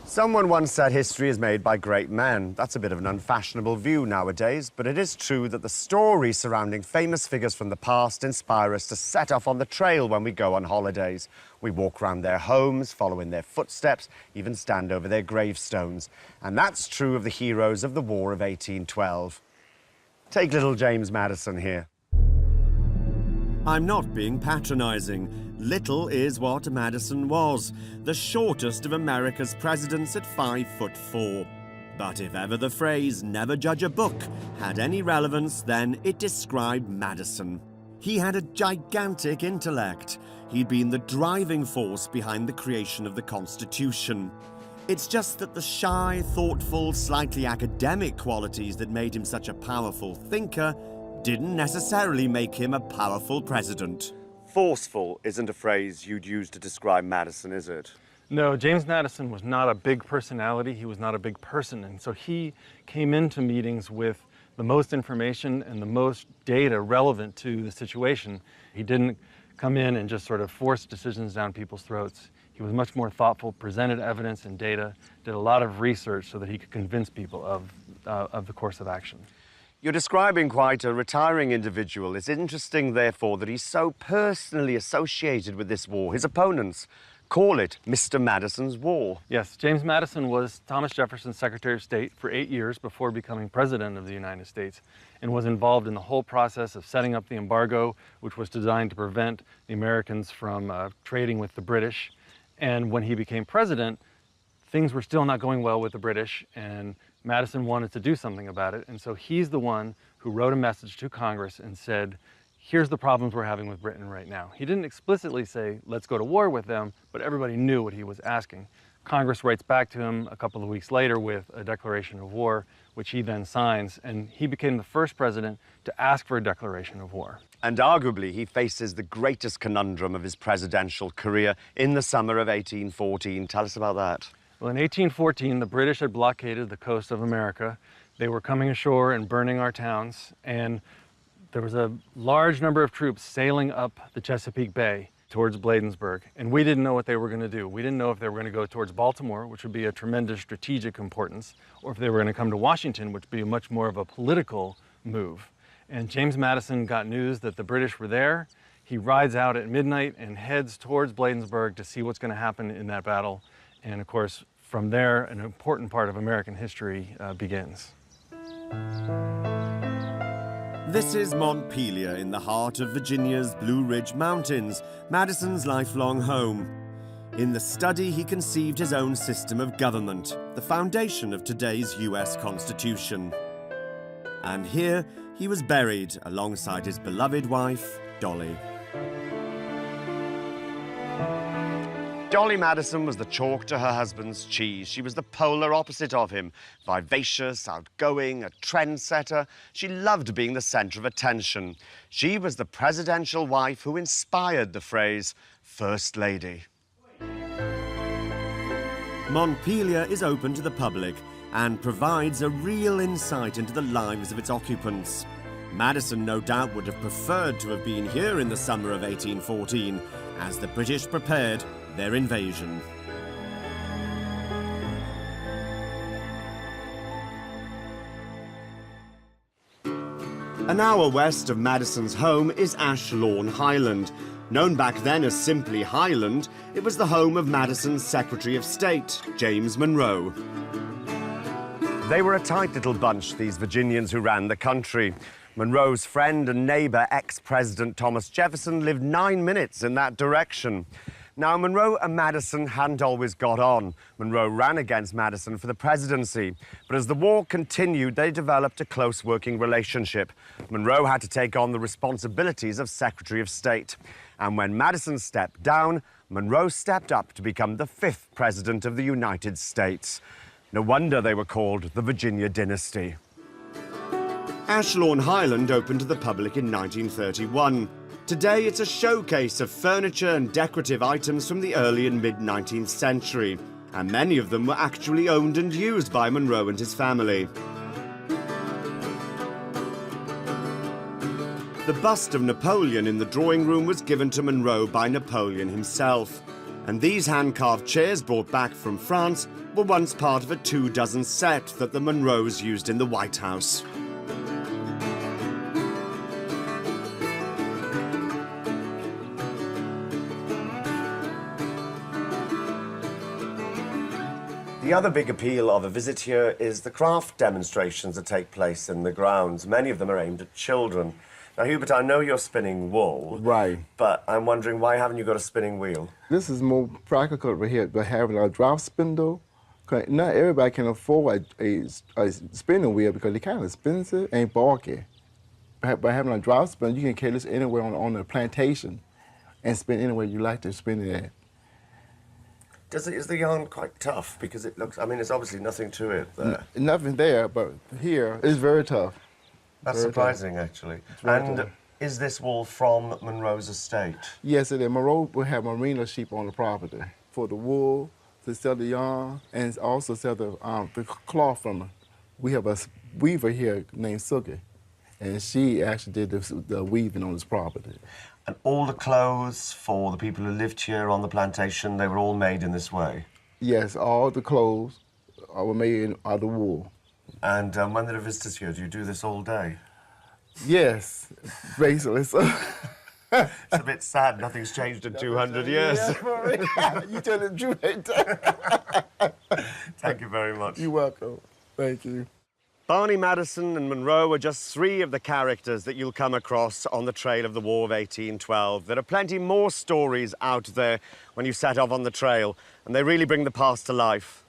Someone once said history is made by great men. That's a bit of an unfashionable view nowadays, but it is true that the stories surrounding famous figures from the past inspire us to set off on the trail when we go on holidays. We walk around their homes, follow in their footsteps, even stand over their gravestones. And that's true of the heroes of the War of 1812. Take little James Madison here. I'm not being patronizing. Little is what Madison was, the shortest of America's presidents at 5'4". But if ever the phrase "never judge a book" had any relevance, then it described Madison. He had a gigantic intellect. He'd been the driving force behind the creation of the Constitution. It's just that the shy, thoughtful, slightly academic qualities that made him such a powerful thinker didn't necessarily make him a powerful president. Forceful isn't a phrase you'd use to describe Madison, is it? No, James Madison was not a big personality. He was not a big person. And so he came into meetings with the most information and the most data relevant to the situation. He didn't come in and just sort of force decisions down people's throats. He was much more thoughtful, presented evidence and data, did a lot of research so that he could convince people of the course of action. You're describing quite a retiring individual. It's interesting, therefore, that he's so personally associated with this war. His opponents call it Mr. Madison's War. Yes, James Madison was Thomas Jefferson's Secretary of State for 8 years before becoming President of the United States, and was involved in the whole process of setting up the embargo, which was designed to prevent the Americans from trading with the British. And when he became president, things were still not going well with the British, and Madison wanted to do something about it, and so he's the one who wrote a message to Congress and said, here's the problems we're having with Britain right now. He didn't explicitly say, let's go to war with them, but everybody knew what he was asking. Congress writes back to him a couple of weeks later with a declaration of war, which he then signs, and he became the first president to ask for a declaration of war. And arguably, he faces the greatest conundrum of his presidential career in the summer of 1814. Tell us about that. Well, in 1814, the British had blockaded the coast of America. They were coming ashore and burning our towns, and there was a large number of troops sailing up the Chesapeake Bay towards Bladensburg, and we didn't know what they were going to do. We didn't know if they were going to go towards Baltimore, which would be a tremendous strategic importance, or if they were going to come to Washington, which would be much more of a political move. And James Madison got news that the British were there. He rides out at midnight and heads towards Bladensburg to see what's going to happen in that battle. And of course, from there, an important part of American history begins. This is Montpelier in the heart of Virginia's Blue Ridge Mountains, Madison's lifelong home. In the study, he conceived his own system of government, the foundation of today's US Constitution. And here, he was buried alongside his beloved wife, Dolly. Dolly Madison was the chalk to her husband's cheese. She was the polar opposite of him. Vivacious, outgoing, a trendsetter. She loved being the center of attention. She was the presidential wife who inspired the phrase, First Lady. Montpelier is open to the public and provides a real insight into the lives of its occupants. Madison no doubt would have preferred to have been here in the summer of 1814 as the British prepared their invasion. An hour west of Madison's home is Ash Lawn Highland. Known back then as simply Highland, it was the home of Madison's Secretary of State, James Monroe. They were a tight little bunch, these Virginians who ran the country. Monroe's friend and neighbor, ex-President Thomas Jefferson, lived 9 minutes in that direction. Now, Monroe and Madison hadn't always got on. Monroe ran against Madison for the presidency. But as the war continued, they developed a close working relationship. Monroe had to take on the responsibilities of Secretary of State. And when Madison stepped down, Monroe stepped up to become the 5th President of the United States. No wonder they were called the Virginia Dynasty. Ash Lawn Highland opened to the public in 1931. Today, it's a showcase of furniture and decorative items from the early and mid-19th century, and many of them were actually owned and used by Monroe and his family. The bust of Napoleon in the drawing room was given to Monroe by Napoleon himself. And these hand-carved chairs brought back from France were once part of a 24 set that the Monroes used in the White House. The other big appeal of a visit here is the craft demonstrations that take place in the grounds. Many of them are aimed at children. Now, Hubert, I know you're spinning wool. Right. But I'm wondering, why haven't you got a spinning wheel? This is more practical right here, but having a drop spindle. 'Cause not everybody can afford a spinning wheel because they're kind of expensive and bulky. By having a drop spindle, you can carry this anywhere on the plantation and spin anywhere you like to spin it at. Is the yarn quite tough? Because it looks, I mean, there's obviously nothing to it there. Nothing there, but here it's very tough. That's very surprising, tough. actually. very And tough. is this wool from Monroe's estate? Yes, it is. Monroe will have merino sheep on the property for the wool, to sell the yarn, and also sell the cloth from it. We have a weaver here named Suki, and she actually did the weaving on this property. And all the clothes for the people who lived here on the plantation, they were all made in this way? Yes, all the clothes were made out of wool. And when there are visitors here, do you do this all day? Yes, basically. So. It's a bit sad, nothing's changed in 200 years. You tell the truth right there. Thank you very much. You're welcome. Thank you. Barney Madison and Monroe are just 3 of the characters that you'll come across on the trail of the War of 1812. There are plenty more stories out there when you set off on the trail, and they really bring the past to life.